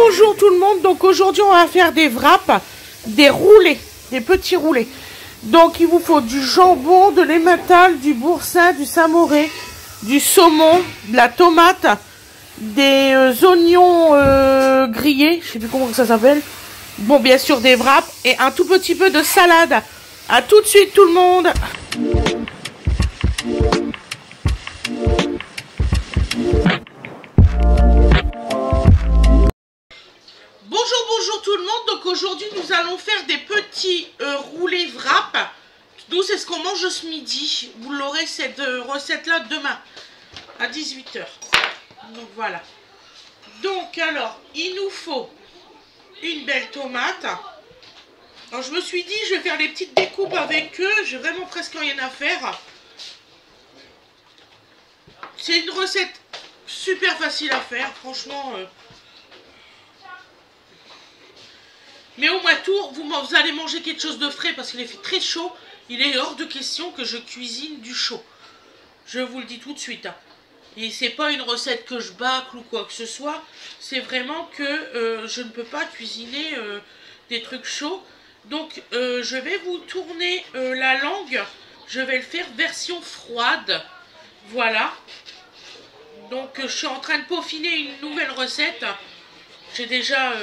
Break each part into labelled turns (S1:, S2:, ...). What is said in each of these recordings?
S1: Bonjour tout le monde, donc aujourd'hui on va faire des wraps, des roulés, des petits roulés. Donc il vous faut du jambon, de l'emmental, du boursin, du samouré, du saumon, de la tomate, des oignons grillés, je sais plus comment ça s'appelle. Bon, bien sûr des wraps et un tout petit peu de salade. À tout de suite tout le monde. Bonjour tout le monde, donc aujourd'hui nous allons faire des petits roulés wraps. Nous c'est ce qu'on mange ce midi. Vous l'aurez cette recette là demain à 18 h. Donc voilà. Donc alors il nous faut une belle tomate. Alors je me suis dit je vais faire les petites découpes avec eux. J'ai vraiment presque rien à faire. C'est une recette super facile à faire, franchement. Mais au mois tour, vous allez manger quelque chose de frais parce qu'il est fait très chaud. Il est hors de question que je cuisine du chaud. Je vous le dis tout de suite. Hein. Et c'est pas une recette que je bâcle ou quoi que ce soit. C'est vraiment que je ne peux pas cuisiner des trucs chauds. Donc je vais vous tourner la langue. Je vais le faire version froide. Voilà. Donc je suis en train de peaufiner une nouvelle recette. J'ai déjà...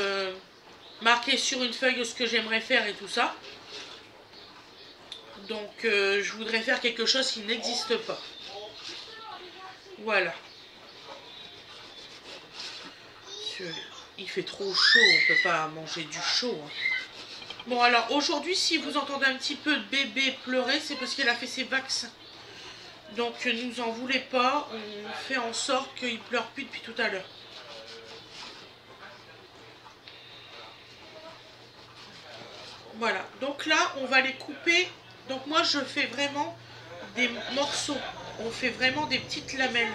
S1: marqué sur une feuille ce que j'aimerais faire et tout ça. Donc je voudrais faire quelque chose qui n'existe pas. Voilà. Il fait trop chaud, on peut pas manger du chaud. Hein. Bon alors aujourd'hui si vous entendez un petit peu de bébé pleurer, c'est parce qu'elle a fait ses vaccins. Donc ne nous en voulez pas, on fait en sorte qu'il pleure plus depuis tout à l'heure. Voilà, donc là on va les couper. Donc moi je fais vraiment des morceaux. On fait vraiment des petites lamelles.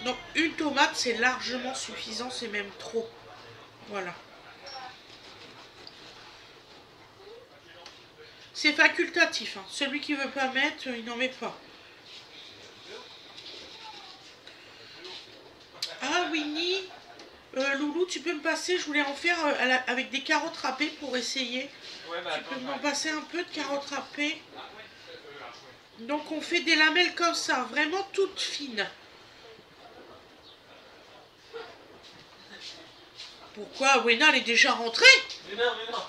S1: Donc une tomate c'est largement suffisant, c'est même trop. Voilà. C'est facultatif, hein. Celui qui veut pas mettre, il n'en met pas. Ah Winnie, Loulou, tu peux me passer, je voulais en faire avec des carottes râpées pour essayer. Ouais, bah, tu peux m'en passer un peu de carottes râpées. Donc on fait des lamelles comme ça, vraiment toutes fines. Pourquoi Wena, elle est déjà rentrée? Mais non.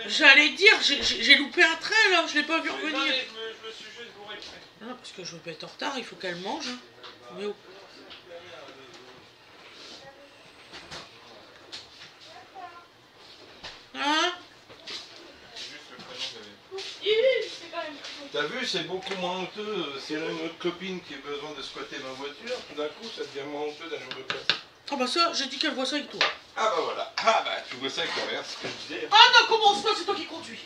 S1: J'allais dire, j'ai loupé un train là, je l'ai pas vu revenir. Non, mais je me suis juste bourré près. Non, parce que je vais être en retard, il faut qu'elle mange. Hein. Mais oh. Hein?
S2: T'as vu, c'est beaucoup moins honteux. C'est notre copine qui a besoin de squatter ma voiture. Tout d'un coup, ça devient moins honteux d'aller me replacer.
S1: Ah bah ça, j'ai dit qu'elle voit ça avec toi.
S2: Ah bah voilà. Ah bah tu vois ça avec ton verre, c'est ce que je disais.
S1: Ah non, commence pas, c'est toi qui conduis.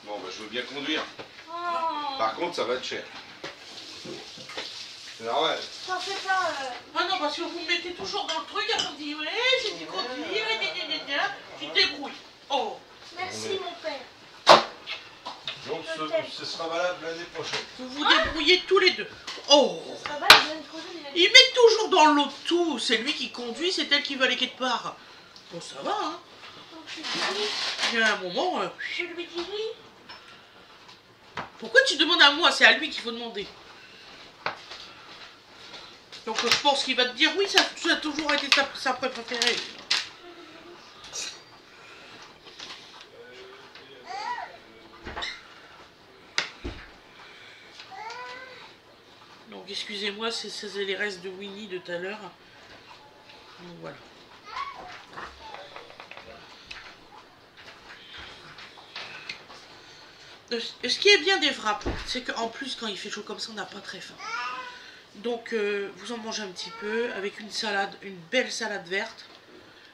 S2: Bon bah je veux bien conduire. Oh. Par contre, ça va être cher. C'est normal.
S3: Ça fait pas...
S1: Ah non, parce que vous me mettez toujours dans le truc, après vous dites, ouais, j'ai dit conduire, tu te débrouilles. Oh.
S3: Merci mon père.
S2: Donc ce sera valable l'année prochaine.
S1: Vous vous débrouillez tous les deux. Oh.
S3: Ça va, l'année prochaine,
S1: Il met toujours dans l'autre tout. C'est lui qui conduit, c'est elle qui va aller quelque part. Bon, ça va, hein. Il y a un moment...
S3: Je lui dis oui.
S1: Pourquoi tu demandes à moi? C'est à lui qu'il faut demander. Donc je pense qu'il va te dire oui, ça a toujours été sa préférée. Donc excusez-moi, c'est les restes de Winnie de tout à l'heure. Donc voilà. Ce qui est bien des wraps, c'est qu'en plus quand il fait chaud comme ça, on n'a pas très faim. Donc vous en mangez un petit peu avec une salade, une belle salade verte.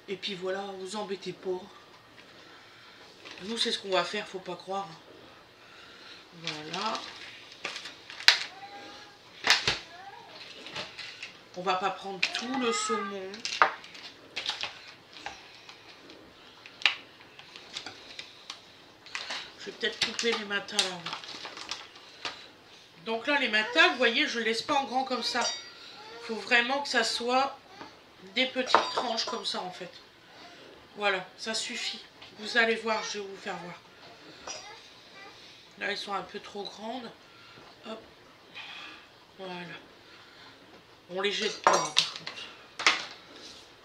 S1: Et puis voilà, vous embêtez pas. Nous c'est ce qu'on va faire, faut pas croire. Voilà. On va pas prendre tout le saumon. Je vais peut-être couper les matins là. Donc là les matins, vous voyez, je ne laisse pas en grand comme ça. Il faut vraiment que ça soit des petites tranches comme ça en fait. Voilà, ça suffit. Vous allez voir, je vais vous faire voir. Là, ils sont un peu trop grandes. Hop. Voilà. On les jette pas, par contre.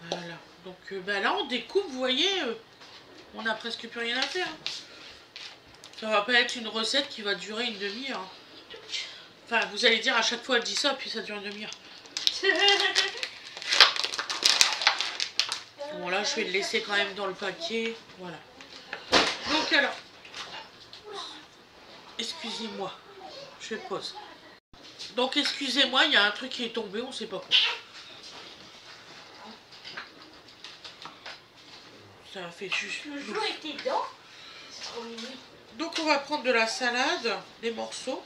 S1: Voilà. Donc bah là, on découpe, vous voyez, on n'a presque plus rien à faire. Ça va pas être une recette qui va durer une demi-heure. Enfin, vous allez dire à chaque fois, elle dit ça, puis ça dure une demi-heure. Bon, là, je vais le laisser quand même dans le paquet. Voilà. Donc, alors, excusez-moi, je pose. Donc, excusez-moi, il y a un truc qui est tombé, on sait pas quoi. Ça a fait juste...
S3: Le jour était dedans. C'est trop mignon.
S1: Donc, on va prendre de la salade, des morceaux.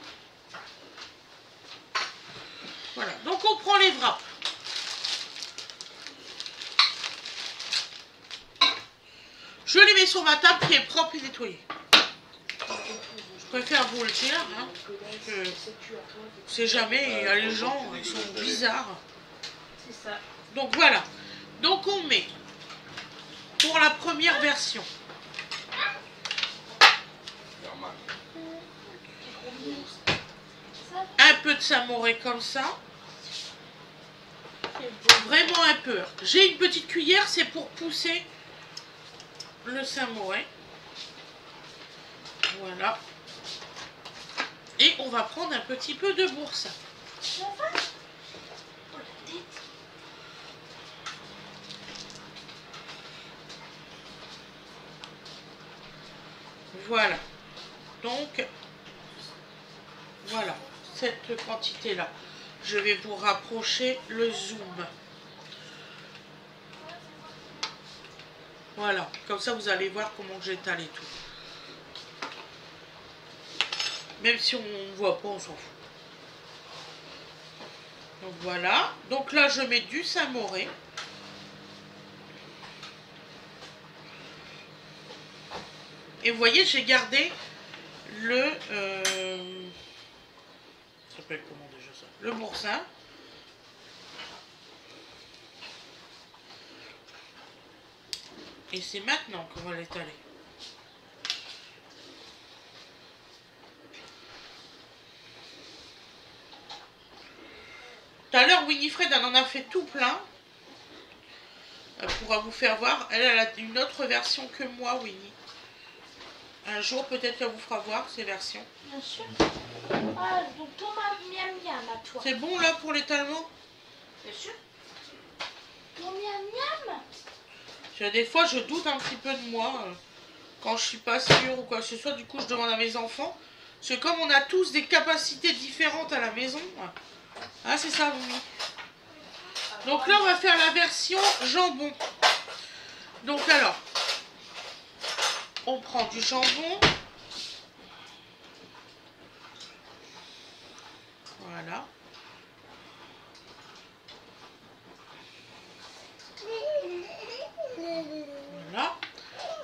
S1: Voilà, donc on prend les wraps. Je les mets sur ma table qui est propre et nettoyée. Je préfère vous le dire, hein, parce que on sait jamais, il y a les gens, ils sont bizarres.
S3: C'est ça.
S1: Donc voilà, donc on met, pour la première version, un peu de samouraï comme ça. Vraiment un peu. J'ai une petite cuillère, c'est pour pousser le samouraï. Voilà. Et on va prendre un petit peu de boursin. Voilà. Donc, voilà, cette quantité-là. Je vais vous rapprocher le zoom. Voilà, comme ça vous allez voir comment j'étale et tout. Même si on ne voit pas, on s'en fout. Donc voilà. Donc là, je mets du samouraï. Et vous voyez, j'ai gardé le... ça s'appelle comment déjà ça? Le boursin. Et c'est maintenant qu'on va l'étaler. Tout à l'heure, Winifred, elle en a fait tout plein. Elle pourra vous faire voir. Elle a une autre version que moi, Winnie. Un jour, peut-être qu'elle vous fera voir ces versions.
S3: Bien sûr. Ah, donc ton miam miam à toi.
S1: C'est bon là pour l'étalement?
S3: Bien sûr. Ton miam miam.
S1: Des fois, je doute un petit peu de moi. Quand je suis pas sûre ou quoi que ce soit, du coup, je demande à mes enfants. Parce que comme on a tous des capacités différentes à la maison. Ah, c'est ça, Winnie. Donc là, on va faire la version jambon. Donc alors, on prend du jambon. Voilà. Voilà.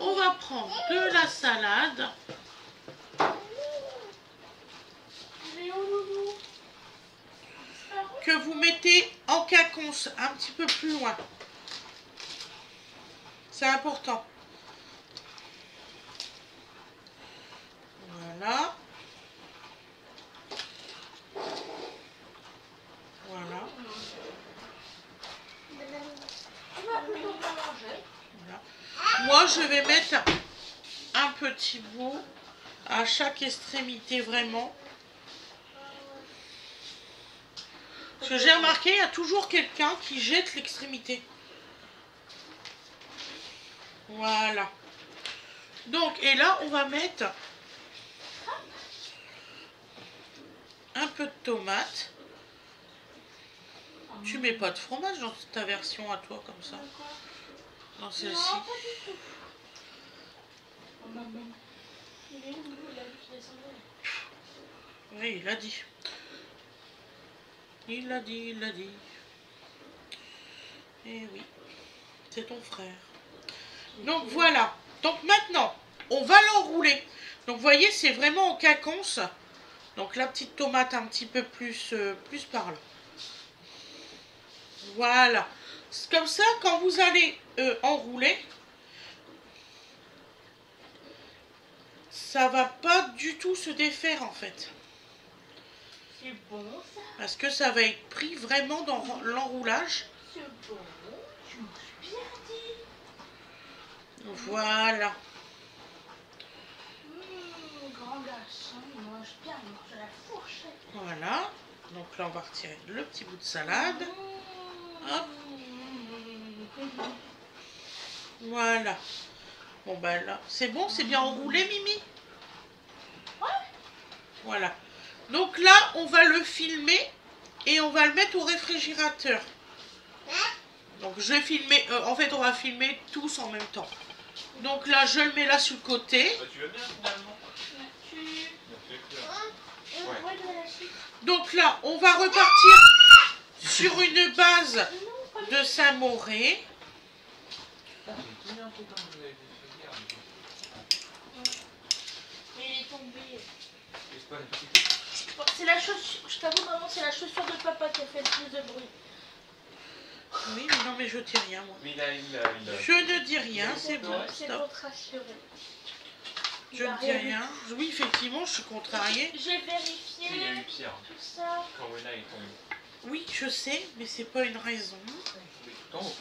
S1: On va prendre de la salade. Que vous mettez en quinconce un petit peu plus loin. C'est important. Voilà. Voilà. Voilà. Moi, je vais mettre un petit bout à chaque extrémité, vraiment. Parce que j'ai remarqué, il y a toujours quelqu'un qui jette l'extrémité. Voilà. Donc, et là, on va mettre un peu de tomate. Tu mets pas de fromage dans ta version à toi, comme ça? Dans celle-ci. Oui, il l'a dit. Il l'a dit, il l'a dit. Eh oui, c'est ton frère. Donc voilà. Donc maintenant, on va l'enrouler. Donc vous voyez, c'est vraiment en quinconce. Donc la petite tomate un petit peu plus, plus par là. Voilà. Comme ça, quand vous allez enrouler, ça va pas du tout se défaire en fait.
S3: C'est bon ça.
S1: Parce que ça va être pris vraiment dans l'enroulage.
S3: C'est bon. Je m'en suis bien dit.
S1: Voilà.
S3: Grand garçon, il mange bien, il mange à la fourchette.
S1: Voilà. Donc là, on va retirer le petit bout de salade. Hop. Voilà. Bon ben là, c'est bon, c'est bien enroulé, Mimi?
S3: Ouais.
S1: Voilà. Donc là, on va le filmer et on va le mettre au réfrigérateur. Donc je vais filmer, en fait on va filmer tous en même temps. Donc là, je le mets là sur le côté.
S2: Bah, tu vas bien finalement.
S3: Ouais, de la suite.
S1: Donc là, on va repartir sur une base de Saint-Mauré.
S3: Mais il est tombé. Bon, c'est la chaussure, je t'avoue maman, c'est la chaussure de papa qui a fait le plus de bruit.
S1: Oui, mais non, mais je dis rien, moi.
S4: Mais
S1: Je ne dis rien, c'est bon,
S3: C'est
S1: stop.
S3: pour te rassurer.
S1: Je ne dis rien. Oui, effectivement, je suis contrariée.
S3: J'ai vérifié
S4: il y a eu pire.
S3: tout ça.
S4: Quand Wena est tombé.
S1: Oui, je sais, mais c'est pas une raison.
S4: Tout en haut.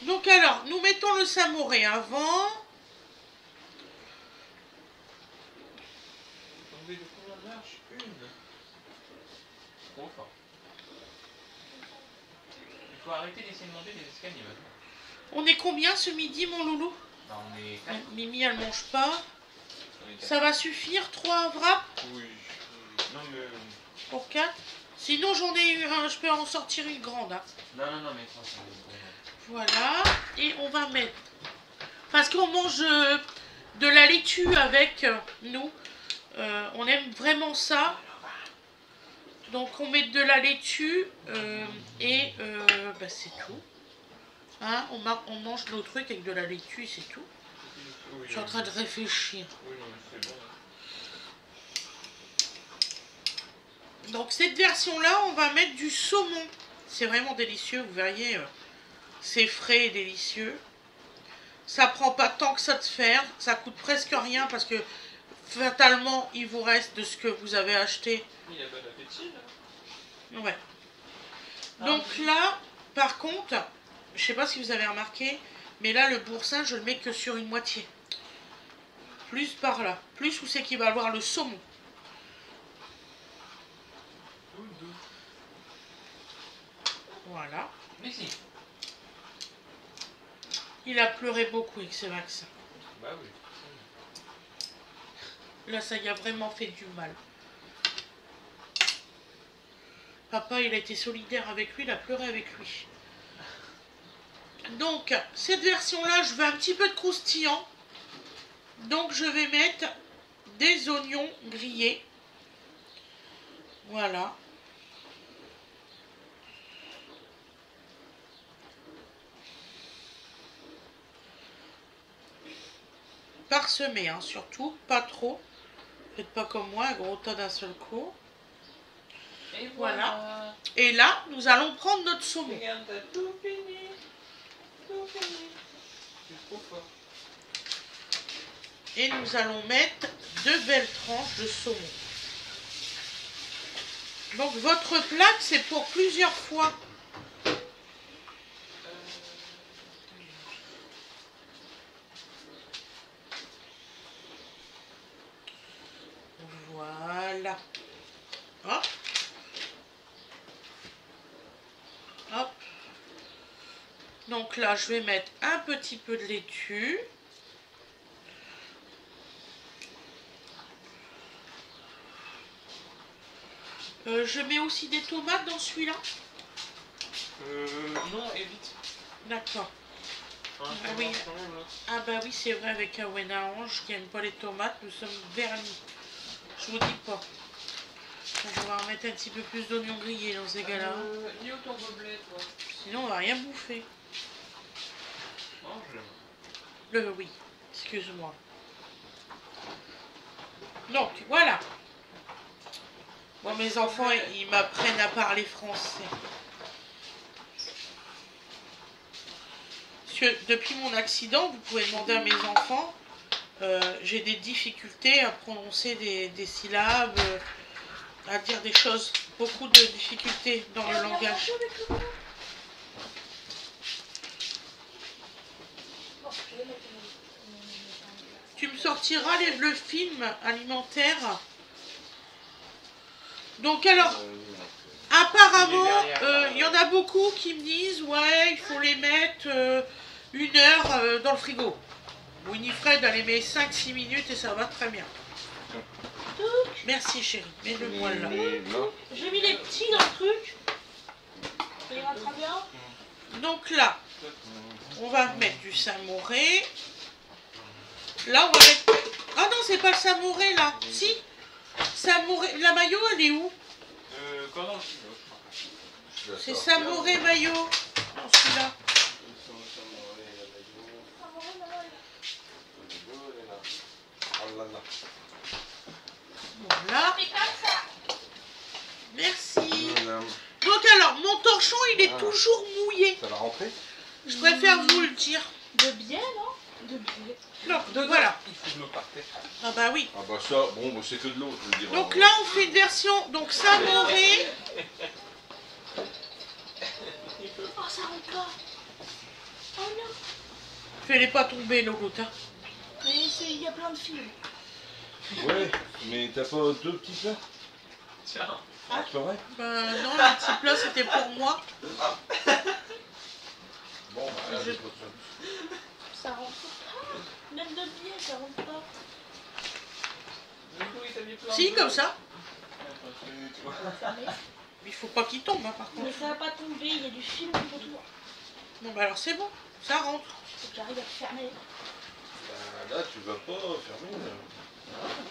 S1: Donc alors, nous mettons le Saint-Mauré avant.
S4: Tombé de combien de marches? Une. Trop fort. Il faut arrêter d'essayer de monter des escaliers maintenant.
S1: On est combien ce midi, mon loulou?
S4: Bah, on est 4.
S1: Mimi, elle mange pas.
S4: On est 4.
S1: Ça va suffire, 3 wraps
S4: Oui. Non, mais.
S1: pour 4? Sinon, j'en ai eu un, je peux en sortir une grande. Hein.
S4: Non, mais 3, c'est bon.
S1: Voilà, et on va mettre, parce qu'on mange de la laitue avec nous, on aime vraiment ça, donc on met de la laitue et bah, c'est tout, hein, on mange nos trucs avec de la laitue et c'est tout.
S4: Oui,
S1: Je suis en train de réfléchir.
S4: Oui, non, mais c'est bon.
S1: Donc cette version-là, on va mettre du saumon, c'est vraiment délicieux, vous verriez. C'est frais et délicieux. Ça prend pas tant que ça de faire. Ça coûte presque rien parce que fatalement, il vous reste de ce que vous avez acheté.
S4: Il a bon appétit, là.
S1: Ouais. Donc là, par contre, je sais pas si vous avez remarqué, mais là, le boursin, je le mets que sur une moitié. Plus par là. Plus où c'est qu'il va avoir le saumon. Voilà.
S4: Mais si.
S1: Il a pleuré beaucoup avec ses vaccins.
S4: Bah oui.
S1: Là, ça y a vraiment fait du mal. Papa, il a été solidaire avec lui, il a pleuré avec lui. Donc, cette version-là, je veux un petit peu de croustillant. Donc, je vais mettre des oignons grillés. Voilà. Parsemé, hein, surtout, pas trop. Faites pas comme moi, un gros tas d'un seul coup.
S4: Et
S1: Voilà. Et là, nous allons prendre notre saumon.
S4: Regarde, t'as tout fini. Tout fini. C'est trop fort.
S1: Et nous allons mettre 2 belles tranches de saumon. Donc votre plaque, c'est pour plusieurs fois. Voilà. Hop. Hop. Donc là, je vais mettre un petit peu de laitue. Je mets aussi des tomates dans celui-là.
S4: Non, évite.
S1: D'accord.
S4: Hein,
S1: Ah oui. Ah bah oui, c'est vrai, avec un Wena Ange qui n'aime pas les tomates, nous sommes vernis. Je vous dis pas. Donc, on va remettre un petit peu plus d'oignons grillés dans ces gars-là.
S4: Il est où ton gobelet, toi?
S1: Sinon, on va rien bouffer.
S4: Mange-le.
S1: Oui, excuse-moi. Donc, voilà. Bon, mes enfants, ils m'apprennent à parler français. puisque depuis mon accident, vous pouvez demander à mes enfants, j'ai des difficultés à prononcer des syllabes, à dire des choses, beaucoup de difficultés dans le langage. Tu me sortiras le film alimentaire. Donc alors, apparemment, il y en a beaucoup qui me disent, ouais, il faut les mettre 1 heure dans le frigo. Winifred, elle les met 5-6 minutes et ça va très bien. Merci chérie, mets-le-moi là.
S3: J'ai mis les petits dans le truc. Ça ira très bien.
S1: Donc là, on va mettre du samouré. Là, on va mettre... Ah non, c'est pas le samouré là. Si, samouré. La mayo, elle est où? C'est samouré mayo. Non, celui-là. Voilà.
S3: C'est comme ça.
S1: Merci. Donc alors, mon torchon, il est toujours mouillé.
S2: Ça va rentrer?
S1: Je préfère vous le dire.
S3: De biais, non? De biais.
S1: Donc, voilà.
S2: Il faut de l'eau par terre.
S1: Ah bah oui.
S2: Ah bah ça, bon, bah, c'est que de l'eau, je veux dire.
S1: Donc là, on fait une version donc samouré.
S3: Oh, ça rentre pas. Oh non.
S1: Fais-les pas tomber, l'autre. Hein.
S3: Mais il y a plein de fils.
S2: Ouais, mais t'as pas 2 petits plats?
S4: Tiens.
S2: Ah, c'est pas vrai?
S1: Bah non, le petit plat, c'était pour moi.
S2: Bon, bah là, j'ai pas de
S3: Ça rentre pas. Même de biais, ça rentre pas.
S4: Du coup, il t'a mis plein
S1: Si,
S4: de-
S1: comme ça.
S4: Tu vois.
S1: Il faut pas qu'il tombe, hein, par contre.
S3: Mais ça va pas tomber, il y a du film autour.
S1: Bon, bah alors c'est bon. Ça rentre.
S3: Faut que j'arrive à le fermer.
S2: Bah, là, tu vas pas fermer. Là.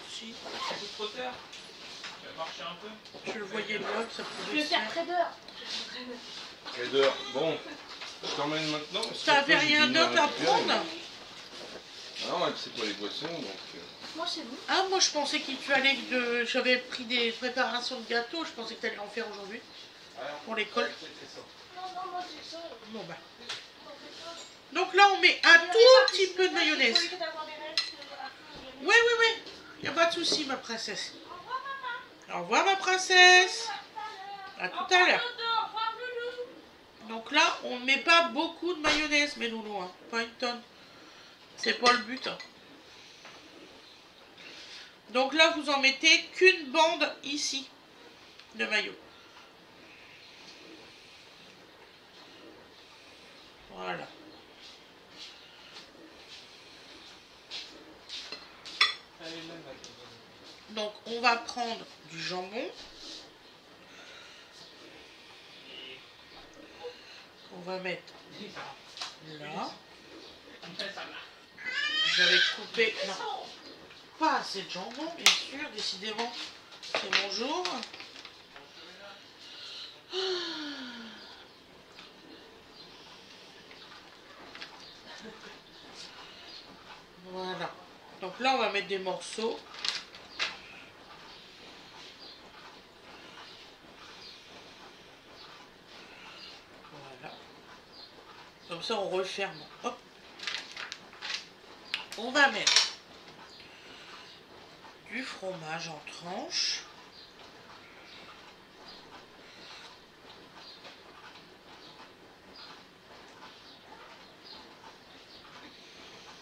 S1: Si.
S4: C'est trop terre. Tu vas marcher un peu.
S1: Je le voyais là, que ça
S3: Je
S1: pouvait
S3: vais
S1: se
S3: faire
S1: faire.
S3: trader.
S2: Trader, bon, je t'emmène maintenant. parce
S1: T'avais
S2: qu'après,
S1: rien
S2: j'ai
S1: d'autre
S2: fini
S1: à
S2: récupérer.
S1: prendre?
S2: Non, elle c'est pas les boissons, donc...
S3: Moi, c'est bon.
S1: Ah, moi je pensais que tu allais de... J'avais pris des préparations de gâteaux, je pensais que tu allais en faire aujourd'hui. Pour l'école.
S3: Non, non, moi, c'est ça.
S1: Bon bah. Donc là on met un tout petit peu de mayonnaise. Oui, oui, oui. Y a pas de souci ma princesse. Au revoir ma princesse. À tout à l'heure. Donc là on met pas beaucoup de mayonnaise mes loulous, hein. Pas une tonne. C'est pas le but. Hein. Donc là vous en mettez qu'une bande ici de maillot. Voilà. Donc on va prendre du jambon. On va mettre là. J'avais coupé. Non. Pas assez de jambon, bien sûr, décidément. C'est mon jour. Voilà. Donc là, on va mettre des morceaux. Voilà. Comme ça, on referme. Hop. On va mettre du fromage en tranches.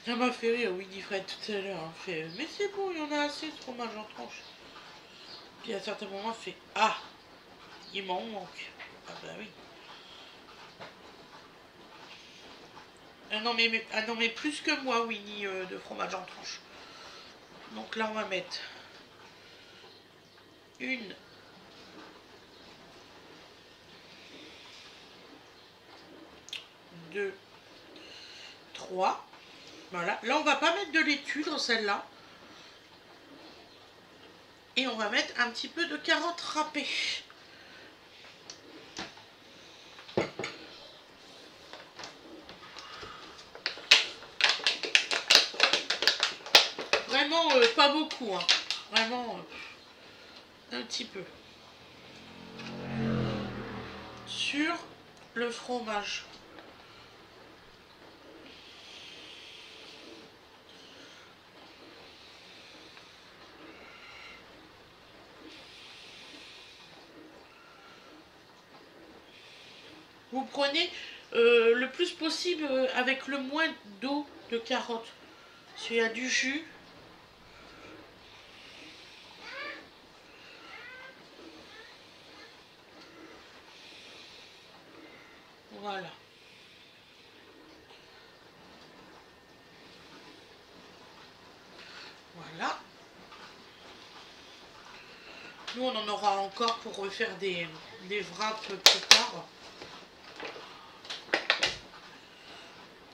S1: Ça m'a fait rire Winifred tout à l'heure. Elle fait, mais c'est bon, il y en a assez de fromage en tranches. Puis à un certain moment, elle fait, ah, il m'en manque. Ah bah oui. Ah non mais plus que moi, Winnie, de fromage en tranches. Donc là, on va mettre une, deux, trois. Voilà. Là, on va pas mettre de laitue dans celle-là. Et on va mettre un petit peu de carottes râpées. Vraiment pas beaucoup, hein. Vraiment un petit peu. Sur le fromage. prenez le plus possible avec le moins d'eau de carotte. S'il y a du jus. Voilà. Voilà. Nous, on en aura encore pour refaire des wraps plus tard.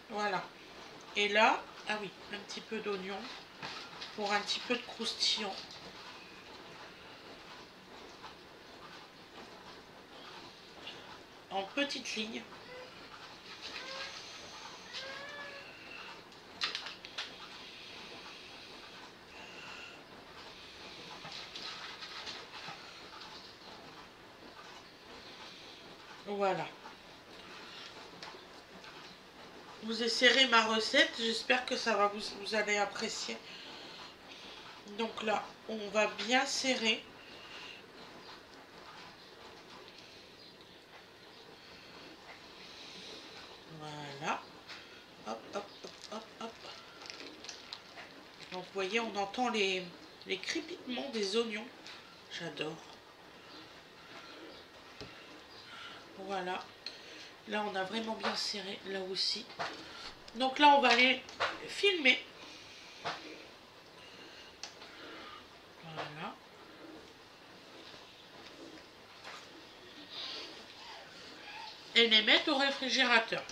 S1: Voilà. Et là, ah oui, un petit peu d'oignon pour un petit peu de croustillant. En petites lignes. Voilà. Vous essayerez ma recette, j'espère que ça va vous allez apprécier. Donc là, on va bien serrer. Voilà. Hop, hop, hop, hop, hop. Donc vous voyez, on entend les crépitements des oignons. J'adore. Voilà. Là, on a vraiment bien serré, là aussi. Donc là, on va aller filmer. Voilà. Et les mettre au réfrigérateur.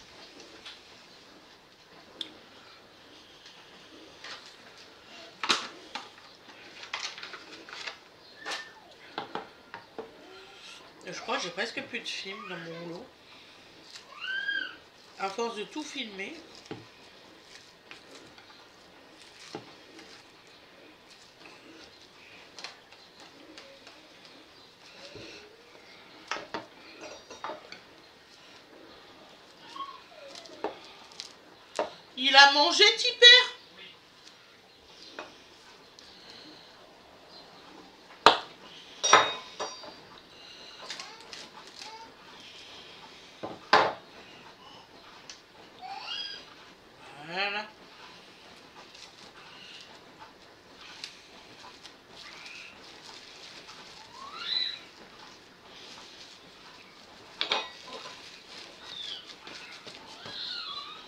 S1: Je crois que j'ai presque plus de film dans mon lot. À force de tout filmer. Il a mangé, Tipper? Voilà.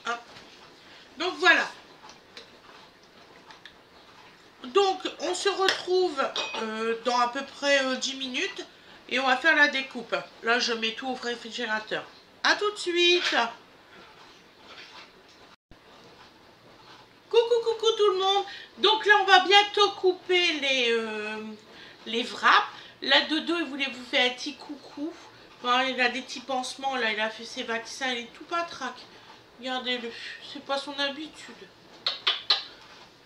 S1: Hop. Donc voilà. Donc on se retrouve dans à peu près 10 minutes et on va faire la découpe. Là je mets tout au réfrigérateur. A tout de suite. Coucou tout le monde. Donc là on va bientôt couper les wraps. Là Dodo il voulait vous faire un petit coucou. Voilà, il a des petits pansements là, il a fait ses vaccins, il est tout patraque. Regardez-le, c'est pas son habitude.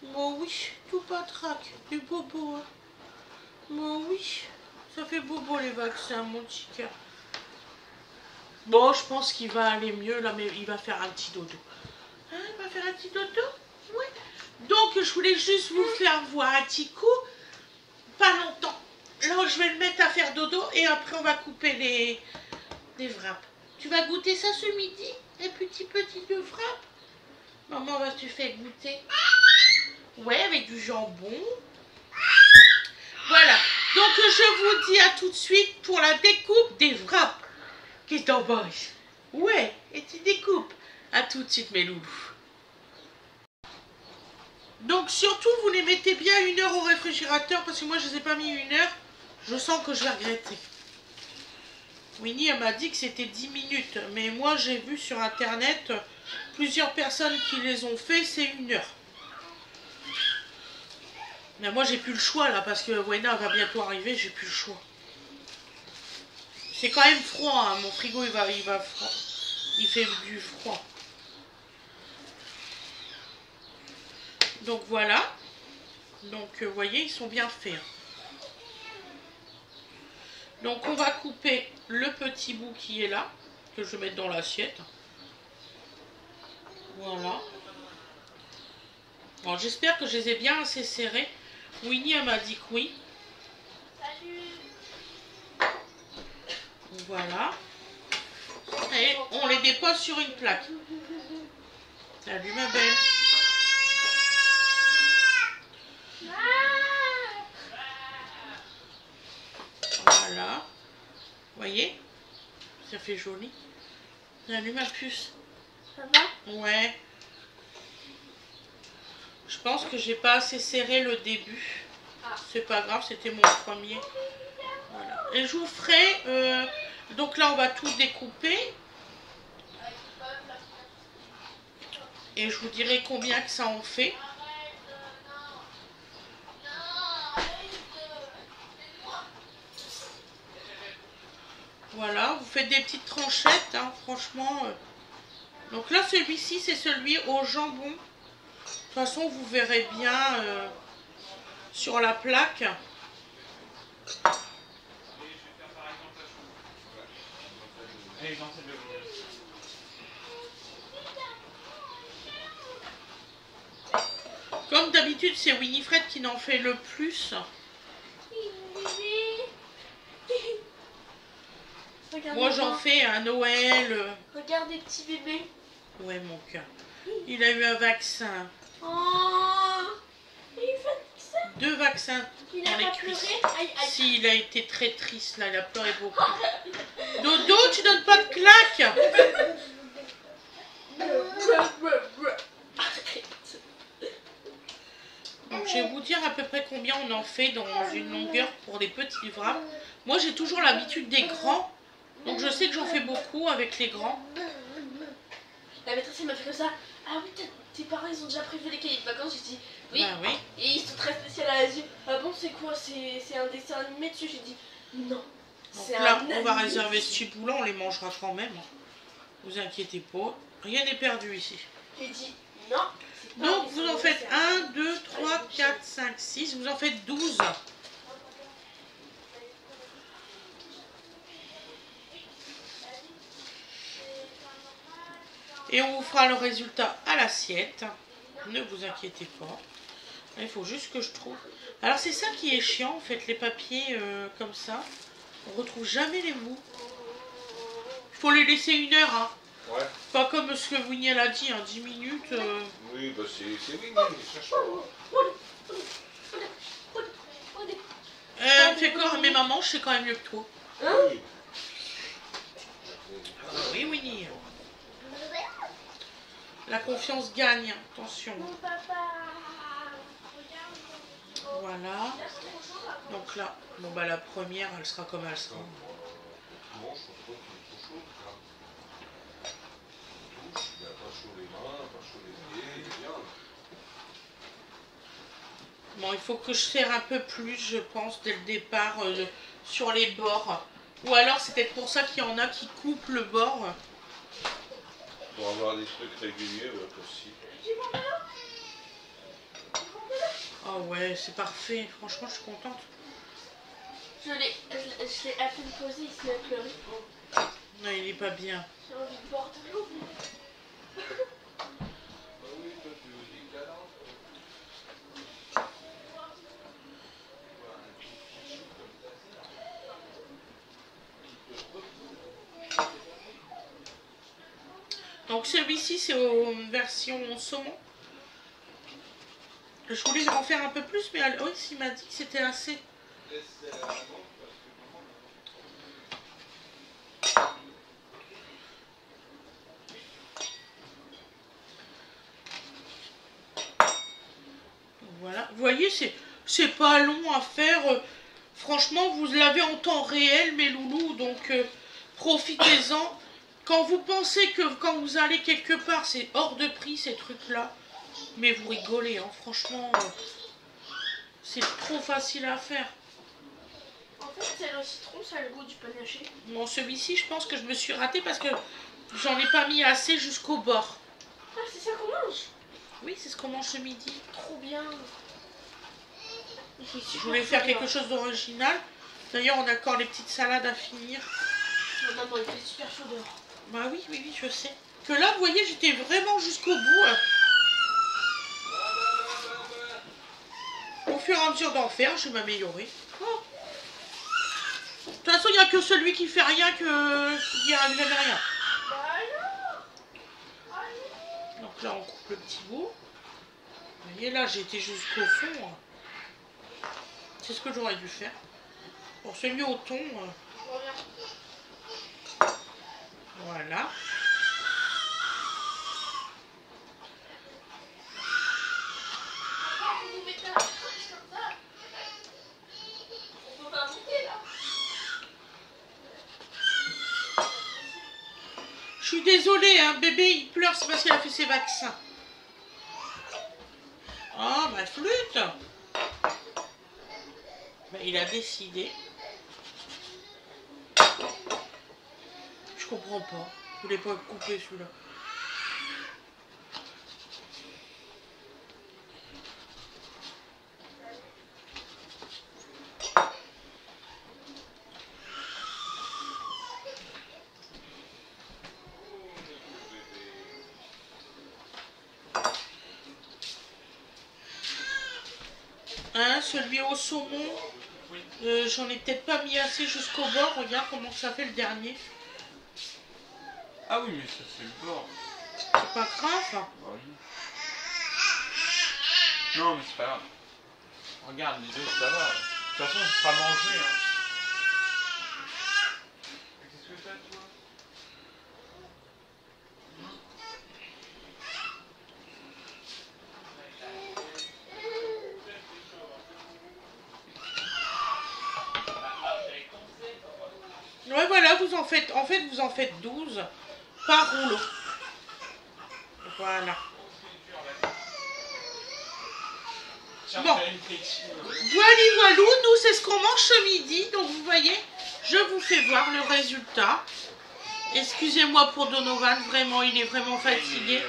S1: Bon oui, tout patraque, du bobo. Hein. Bon oui, ça fait bobo les vaccins mon petit cœur. Bon je pense qu'il va aller mieux là, mais il va faire un petit dodo. Hein, il va faire un petit dodo? Oui. Donc je voulais juste vous faire voir un petit coup, pas longtemps. Là je vais le mettre à faire dodo et après on va couper les wraps. Tu vas goûter ça ce midi? Un petit de wrap? Maman va te faire goûter. Ouais, avec du jambon. Voilà. Donc je vous dis à tout de suite pour la découpe des wraps. Qu'est-ce que t'en penses? Ouais, et tu découpes. À tout de suite mes loulous. Donc surtout vous les mettez bien 1 heure au réfrigérateur parce que moi je les ai pas mis 1 heure. Je sens que je vais regretter. Winnie elle m'a dit que c'était 10 minutes. Mais moi j'ai vu sur internet plusieurs personnes qui les ont fait, c'est 1 heure. Mais moi j'ai plus le choix là parce que Wena va bientôt arriver, j'ai plus le choix. C'est quand même froid, hein. Mon frigo il va froid. Il fait du froid. Donc voilà. Donc vous voyez, ils sont bien faits. Donc on va couper le petit bout qui est là, que je vais mettre dans l'assiette. Voilà. Bon, j'espère que je les ai bien assez serrés. Winnie elle m'a dit que oui.
S3: Salut.
S1: Voilà. Et on les dépose sur une plaque. Salut ma belle. Voilà. Vous voyez? Ça fait joli. Salut ma puce.
S3: Ça va?
S1: Ouais. Je pense que j'ai pas assez serré le début. C'est pas grave, c'était mon premier. Voilà. Et je vous ferai... donc là, on va tout découper. Et je vous dirai combien que ça en fait. Voilà, vous faites des petites tranchettes, hein, franchement. Donc là, celui-ci, c'est celui au jambon. De toute façon, vous verrez bien sur la plaque. Comme d'habitude, c'est Winifred qui n'en fait le plus. Moi, j'en fais à Noël.
S3: Regarde des petits bébés.
S1: Ouais, mon cœur. Il a eu un vaccin.
S3: Oh, il fait ça.
S1: 2 vaccins
S3: Il
S1: dans
S3: a
S1: les
S3: pas
S1: cuisses.
S3: pleuré. Aïe, aïe.
S1: Si, il a été très triste, là. Il a pleuré beaucoup. Dodo, tu donnes pas de claque. Donc, je vais vous dire à peu près combien on en fait dans une longueur pour des petits wraps. Moi, j'ai toujours l'habitude des grands. Donc, je sais que j'en fais beaucoup avec les grands.
S3: La maîtresse, elle m'a fait comme ça. Ah oui, tes parents, ils ont déjà prévu les cahiers de vacances. J'ai dit oui.
S1: Bah oui.
S3: Et ils sont très spéciaux. Elle a dit ah bon, c'est quoi? C'est un dessin animé dessus. J'ai dit non.
S1: Donc là, on va réserver ce petit bout-là, on les mangera quand même. Vous inquiétez pas. Rien n'est perdu ici.
S3: J'ai dit non.
S1: Donc, vous en faites 1, 2, 3, 4, 5, 6. Vous en faites 12. Et on vous fera le résultat à l'assiette. Ne vous inquiétez pas. Il faut juste que je trouve. Alors, c'est ça qui est chiant, en fait, les papiers comme ça. On retrouve jamais les bouts. Il faut les laisser 1 heure, hein.
S2: Ouais.
S1: Pas comme ce que Winnie a dit, hein, 10 minutes.
S2: Oui, bah c'est Winnie, il cherche pas.
S1: Fais quoi? Mais maman, je sais quand même mieux que toi.
S2: Oui.
S1: Oui, Winnie. La confiance gagne, attention.
S3: Mon papa.
S1: Voilà. Donc là, bon bah la première, elle sera comme elle sera.
S2: Non, je pense pas qu'il est trop chaud. Il n'a pas chaud les mains, pas chaud les pieds, il est bien.
S1: Bon, il faut que je serre un peu plus, je pense, dès le départ, sur les bords. Ou alors, c'est peut-être pour ça qu'il y en a qui coupent le bord.
S2: Pour avoir des trucs réguliers, ouais, possible.
S1: Oh ouais, c'est parfait. Franchement, je suis contente.
S3: Je l'ai à peine posé, il se met à pleurer.
S1: Non, il est pas bien.
S3: J'ai envie de boire de l'eau.
S1: Donc celui-ci, c'est en version saumon. Je voulais en faire un peu plus, mais Aloïs, il m'a dit que c'était assez. Voilà, vous voyez, c'est pas long à faire. Franchement, vous l'avez en temps réel, mes loulous, donc profitez-en. Quand vous pensez que quand vous allez quelque part, c'est hors de prix ces trucs-là, mais vous rigolez, hein, franchement, c'est trop facile à faire.
S3: En fait, c'est le citron, ça a le goût du panaché.
S1: Bon, celui-ci, je pense que je me suis ratée parce que j'en ai pas mis assez jusqu'au bord.
S3: Ah, c'est ça qu'on mange?
S1: Oui, c'est ce qu'on mange ce midi.
S3: Trop bien.
S1: Je voulais faire quelque chose d'original. D'ailleurs, on a encore les petites salades à finir.
S3: Maman, il fait super chaud dehors.
S1: Bah oui, oui, oui, je sais. Que là, vous voyez, j'étais vraiment jusqu'au bout. Au fur et à mesure d'en faire, je vais m'améliorer. Oh. De toute façon, il n'y a que celui qui fait rien qui n'y arrive jamais rien. Là, on coupe le petit bout. Vous voyez, là, j'ai été jusqu'au fond. C'est ce que j'aurais dû faire. Bon, c'est mieux au thon. Voilà. Je suis désolée, hein, bébé, il pleure, c'est parce qu'il a fait ses vaccins. Oh, bah flûte. Bah, il a décidé. Je comprends pas. Je voulais pas couper celui-là. Hein, celui au saumon, j'en ai peut-être pas mis assez jusqu'au bord. Regarde comment ça fait le dernier.
S4: Ah oui, mais ça c'est le bord.
S1: C'est pas grave.
S4: Ah oui. Non, mais c'est pas grave. Regarde, les autres, ça va. De toute façon, ce sera mangé. Hein. Qu'est-ce que t'as, toi?
S1: Ouais, voilà, vous en faites, vous en faites 12 par rouleau. Voilà. Bon, voilà, nous, c'est ce qu'on mange ce midi. Donc, vous voyez, je vous fais voir le résultat. Excusez-moi pour Donovan, vraiment, il est vraiment fatigué.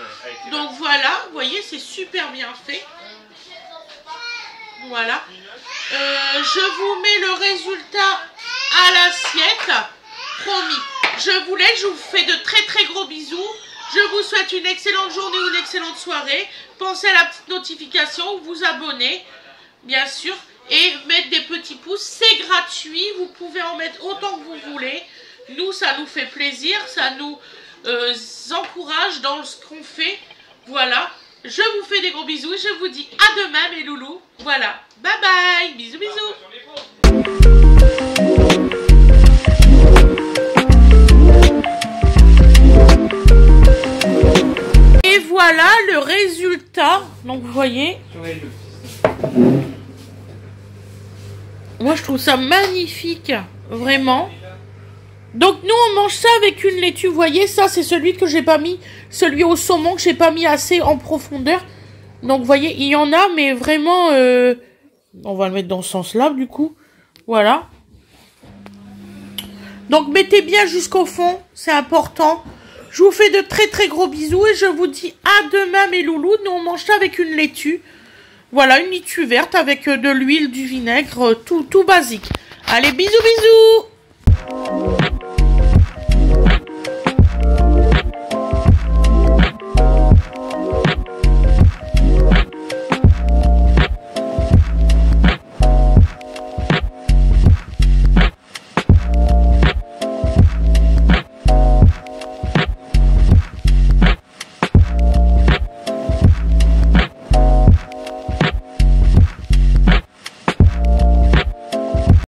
S1: Donc, voilà, vous voyez, c'est super bien fait. Voilà. Je vous mets le résultat à l'assiette. Promis. Je vous laisse, je vous fais de très très gros bisous. Je vous souhaite une excellente journée ou une excellente soirée. Pensez à la petite notification, vous abonner, bien sûr, et mettre des petits pouces. C'est gratuit, vous pouvez en mettre autant que vous voulez. Nous, ça nous fait plaisir, ça nous encourage dans ce qu'on fait. Voilà, je vous fais des gros bisous et je vous dis à demain mes loulous. Voilà, bye bye, bisous bisous. Et voilà le résultat. Donc vous voyez, moi je trouve ça magnifique, vraiment. Donc nous on mange ça avec une laitue. Vous voyez, ça c'est celui que j'ai pas mis, celui au saumon que j'ai pas mis assez en profondeur. Donc vous voyez, il y en a, mais vraiment, on va le mettre dans ce sens-là du coup. Voilà. Donc mettez bien jusqu'au fond, c'est important. Je vous fais de très très gros bisous et je vous dis à demain mes loulous. Nous on mange ça avec une laitue. Voilà, une laitue verte avec de l'huile, du vinaigre, tout basique. Allez, bisous bisous.